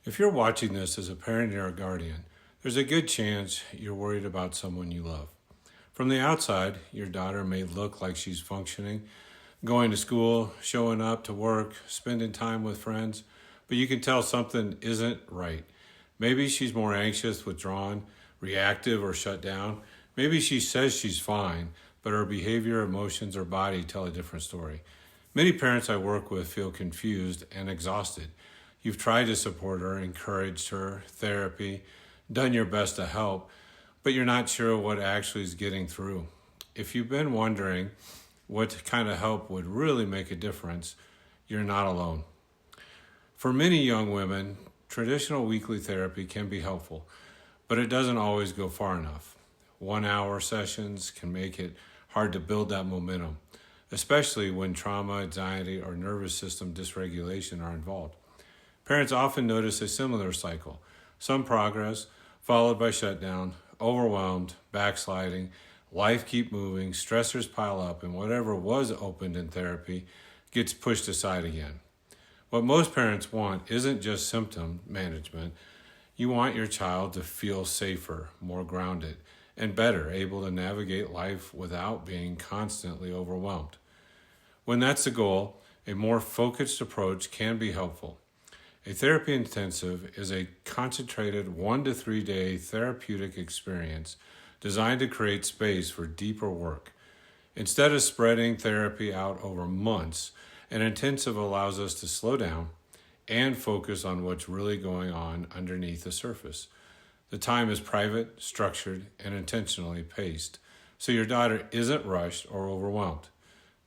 If you're watching this as a parent or a guardian, there's a good chance you're worried about someone you love. From the outside, your daughter may look like she's functioning, going to school, showing up to work, spending time with friends, but you can tell something isn't right. Maybe she's more anxious, withdrawn, reactive, or shut down. Maybe she says she's fine, but her behavior, emotions, or body tell a different story. Many parents I work with feel confused and exhausted. You've tried to support her, encouraged her, therapy, done your best to help, but you're not sure what actually is getting through. If you've been wondering what kind of help would really make a difference, you're not alone. For many young women, traditional weekly therapy can be helpful, but it doesn't always go far enough. 1-hour sessions can make it hard to build that momentum, especially when trauma, anxiety, or nervous system dysregulation are involved. Parents often notice a similar cycle: some progress, followed by shutdown, overwhelmed, backsliding, life keep moving, stressors pile up, and whatever was opened in therapy gets pushed aside again. What most parents want isn't just symptom management. You want your child to feel safer, more grounded, and better able to navigate life without being constantly overwhelmed. When that's the goal, a more focused approach can be helpful. A therapy intensive is a concentrated 1 to 3 day therapeutic experience designed to create space for deeper work. Instead of spreading therapy out over months, an intensive allows us to slow down and focus on what's really going on underneath the surface. The time is private, structured, and intentionally paced, so your daughter isn't rushed or overwhelmed.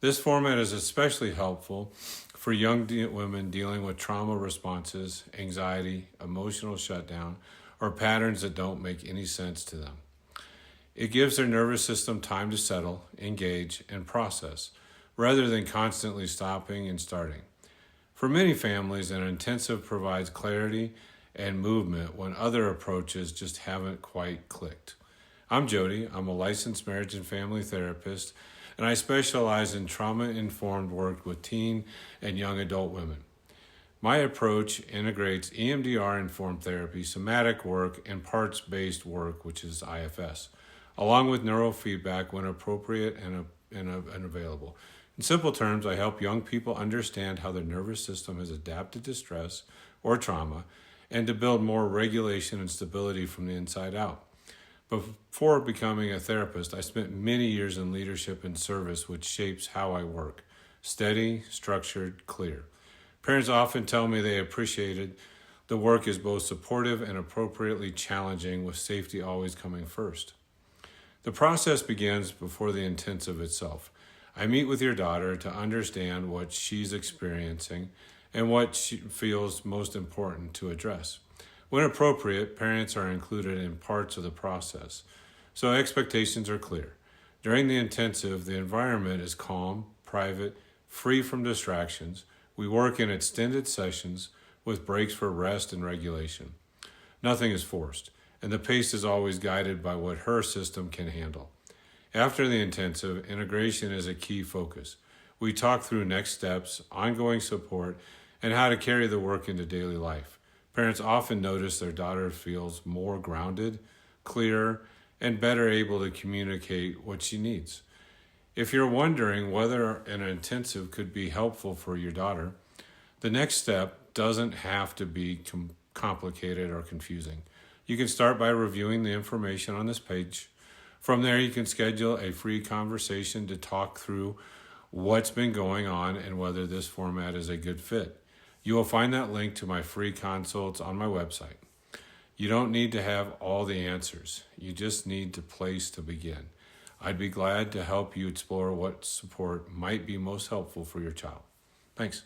This format is especially helpful for young women dealing with trauma responses, anxiety, emotional shutdown, or patterns that don't make any sense to them. It gives their nervous system time to settle, engage, and process, rather than constantly stopping and starting. For many families, an intensive provides clarity and movement when other approaches just haven't quite clicked. I'm Jody. I'm a licensed marriage and family therapist, and I specialize in trauma-informed work with teen and young adult women. My approach integrates EMDR-informed therapy, somatic work, and parts-based work, which is IFS, along with neurofeedback when appropriate and available. In simple terms, I help young people understand how their nervous system has adapted to stress or trauma and to build more regulation and stability from the inside out. Before becoming a therapist, I spent many years in leadership and service, which shapes how I work: steady, structured, clear. Parents often tell me they appreciated the work is both supportive and appropriately challenging, with safety always coming first. The process begins before the intensive itself. I meet with your daughter to understand what she's experiencing and what she feels most important to address. When appropriate, parents are included in parts of the process, so expectations are clear. During the intensive, the environment is calm, private, free from distractions. We work in extended sessions with breaks for rest and regulation. Nothing is forced, and the pace is always guided by what her system can handle. After the intensive, integration is a key focus. We talk through next steps, ongoing support, and how to carry the work into daily life. Parents often notice their daughter feels more grounded, clearer, and better able to communicate what she needs. If you're wondering whether an intensive could be helpful for your daughter, the next step doesn't have to be complicated or confusing. You can start by reviewing the information on this page. From there, you can schedule a free conversation to talk through what's been going on and whether this format is a good fit. You will find that link to my free consults on my website. You don't need to have all the answers. You just need a place to begin. I'd be glad to help you explore what support might be most helpful for your child. Thanks.